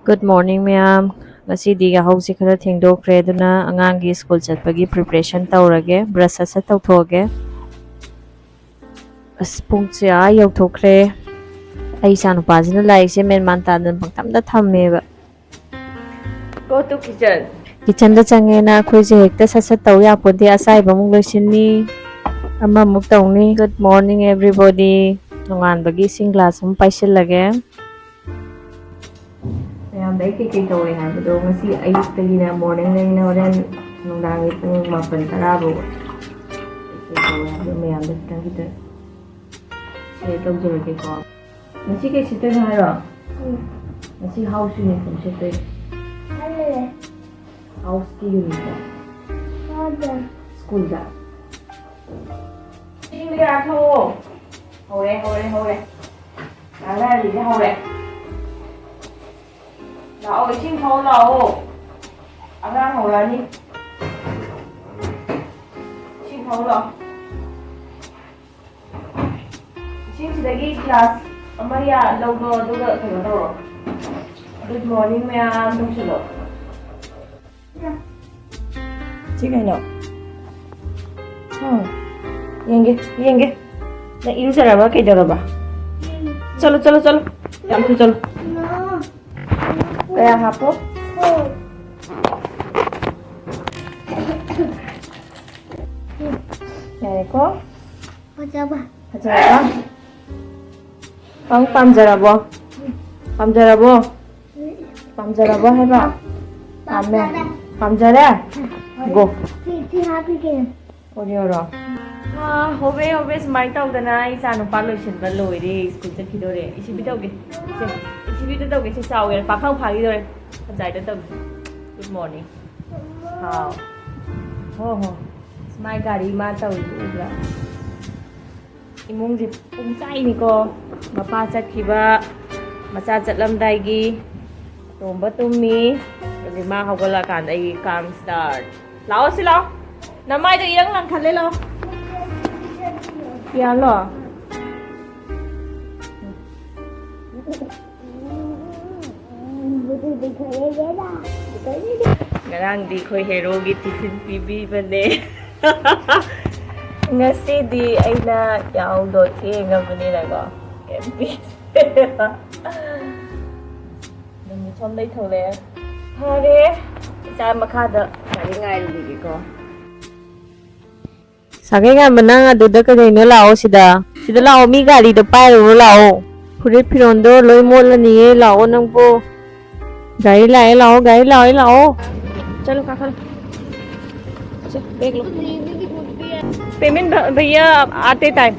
Good morning, ma'am. Ngasi yahausi khara thengdokre aduna angangi school chatpagi preparation tawrage brush asa tawthoge. As pungche a yauthokre. Ai sanu pajina laise men man tadan pangtamda thammeba. Go to kitchen. Kitchen da change na khoise hekta sasat taw ya pode asai bamung loisinni. Ama muk tawni. Good morning everybody. Nongan bagi sing glass um paisil lage. Đấy cái tôi hả bữa đồ ngasi ayuk tagi na morning na ina oran nung dangit ng mapan tarabo cái tôi hả bữa may am đất kang kita siya tawag jero kay ko ngasi kay sitter na haro ngasi house uniform sitter house ki uniform school da Sing đi ra thôi hồi đây là gì hồi đây 나오 이층 더 나오 아가 나오라니 이층 더 나 이층 시대기 클래스 엄마야 로고 누가 그거 더 Good morning ma'am 동실로 지금 너 얘게 나 이리 살아봐 기다려봐 चलो 양투 चलो Kaya hapo? Này có? Hajaba. Không pamjarabo. Pamjarabo hay ba? Pamne. Pamjara. Go. Odioro. Hobe smile tau dana isa no palo shin ba loi re school cha khidore. Isi bi tau ge. Video tao cái sao vậy? Bà không phải rồi. Giải đến tao. Good morning. How? Smile gari ma tao rồi. Imong gì cũng say nè cô. Mà pa chặt khiba. Mà cha chặt lâm dai gi. Tom ba tummi. Rồi ma học là cả đây calm start. Lao xí lao. Nằm mai tôi yên lặng khăn lấy lao. Kia lo. Ngarang di khoi hero gi tiffin pibi bane ngasi di aina yaw do thenga bani la go mp nang chom dai thole hare cha makha da mari ngai ri ko sagai ga manang adu da ka dai no lao sida lao mi gari da pai ro lao phure phirondo loi mol ni lao nang po गाड़ी लाओ चलो काका चल देख लो payment भैया आते time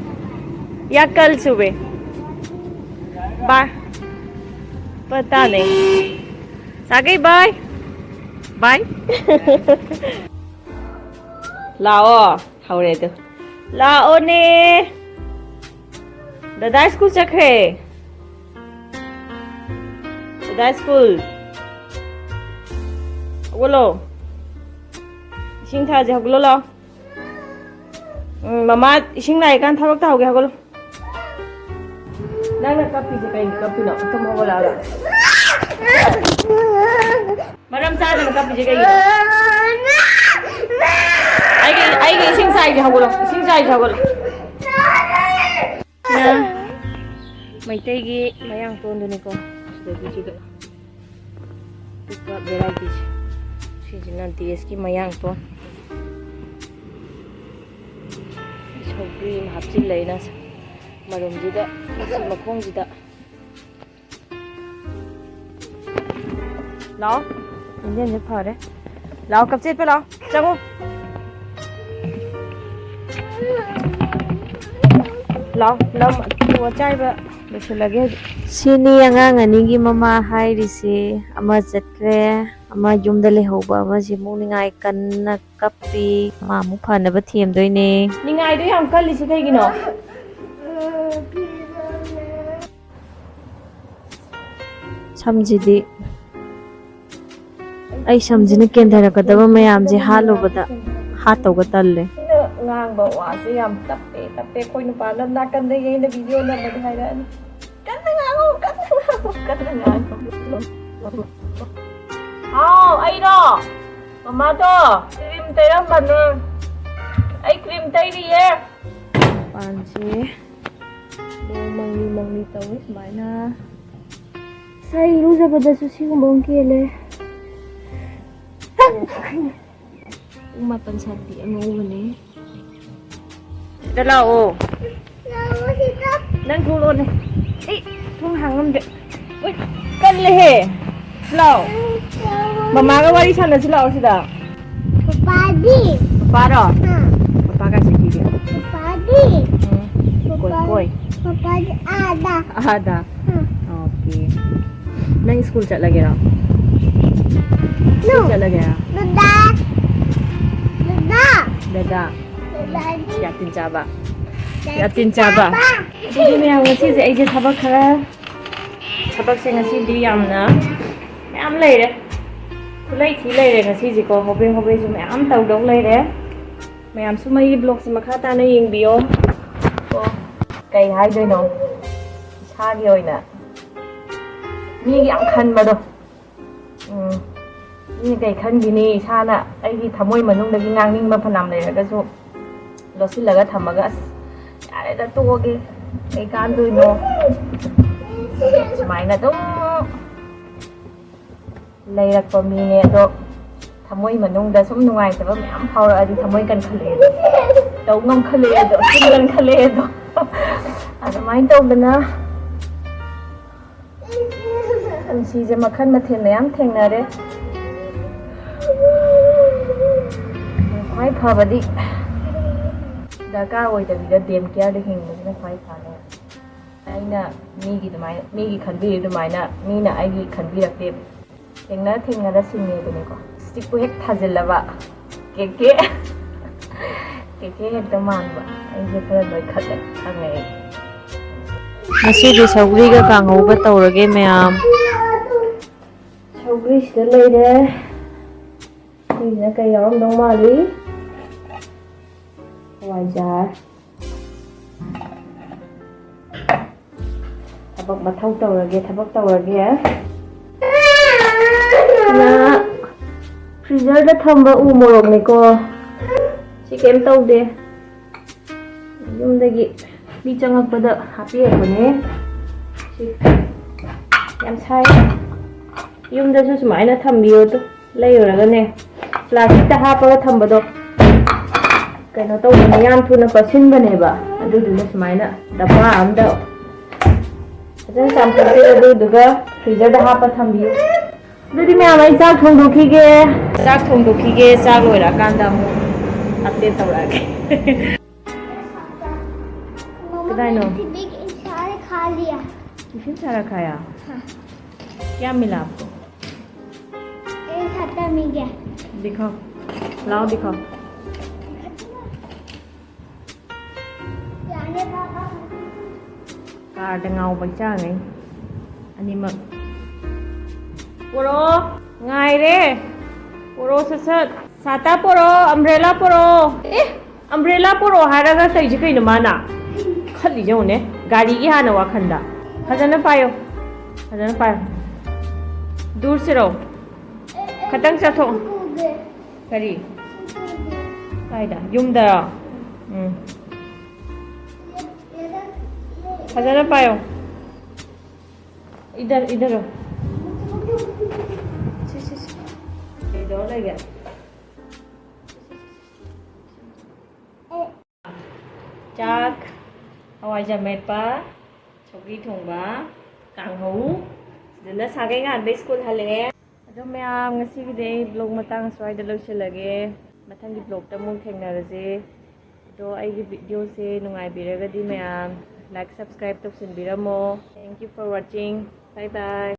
या कल सुबह बाय पता नहीं सागई बाय लाओ हाउरे तो लाओ ने दादा स्कूल चखे दादा school Wolo. Ising tha je haglo lo. Mama ising nai kan thabak ta hoge haglo. Nang na kapi je kai kapi no tum hogola la. Maram sa na kapi je kai. Ai ge ising sai je haglo. Na. Mai tai gi mayang ton du ni ko. Sida gi ga. Tuka variety. Nanti eski mayang po sogri hapsil lai na marum jida si makhong jida lao indian je phare lao kap chet pe lao chango lao lam tu chai ba besu lage sini angang ani gi mama hai ri se ama chatre ama yumda le hoba ama jimu ningai kan na kapi ma mu phana ba them doi ne ningai doi ham kali se kai gi no samjidi ai samjina kendara ka daba mayam je halu bada hato ga talle ngang ba wa se yam tappe koi nu pa lam na kan dai na video na ba hai ra ni kan na ngang Ai đó. Mama đó. Cream tay lắm bạn ơi. Ai cream tay đi ye. Bạn chứ. Mang đi tao ấy mãi na. Sai lu ra bada susi ko bong kele. Umapan sati ang uwan eh. Dalaw. Nang gulo na. Eh, thong hangam de. Uy, kan lehe. Dalaw. Mama ka wari sana sila o sida. Papadi. Para. Papa ka sige dia. Papadi. Koy. Papadi ada. Ada. Okay. Nang school chat lagi na. School chat lagi na. Dada. Dada. Dada. Yatin chamba. Yatin chamba. Jadi mayam ngasi je aje thabak khara. Thabak se ngasi di yamna. Mayam lei de. Kulai thi lei de ngasi ji ko hobe su mayam tau dong lei de. Mayam su mai blog se makha ta na yengbiyo. Ko kai hai doi no. Sa gi oina. Mi gi am khan ba do. Ni kai khan gi ni sa na ai gi thamoi manung da gi ngang ning ma phanam lei ga su. Losilaga thamaga yare da toge kai kan doi no mai na dum leirak pa mi ne do thamoi manung da sum nungai ta ba myam phawra adi thamoi kan khale tau ngam khale do kan khale do ada mai tau bana an si je makhan ma then yam thengna re khoi phabadi daka oidabida dem care de hingna khwai phane aina migi khanbi dumaina mina aigi khanbi rakte thengna da sinne dune ko stick hek thajilaba keke hek da manba aige khara loi khale khangai Ngasi di saugri ga kangau ga taurage mayam. saugri sida leide ina kai yaram dong mali wajar tabak mathau taurage na freezer da thamba u morok ne ko si kem taude yumdagi mi changakpada happy bane si yam sai yumda su sumaina thambiyo to layoraga ne plastic ta hapaga thambado kaino tawna yam thuna pasinbane ba aduduna sumaina daba amda ajan sampute aduduga freezer da hapa thambiyo dudi me amai chak thongdokhige chak loira kanda mu update tawrage kidai no सारे खा लिया tiffin सारा खाया क्या मिला आपको एक खाता मिल गया दिखाओ लाओ दिखाओ जाने पापा card ngau bạch cha này animak poro ngai re poro sat sata poro umbrella poro umbrella poro haraga tai ji kai na mana khali jau ne gari gi hana wa khanda fajana payo dur se ro khatang cha tho kari kaida yumda fajana payo इधर इधर लगे chak hawai jametpa chokri thongba kanghou dana sagai ngan be school hale ado mayam ngasi gide vlog matang swai da loisilage mathang gi vlog ta mung thengnaraje do ai gi video se nungai biragadi mayam like subscribe to sinbiramo thank you for watching bye bye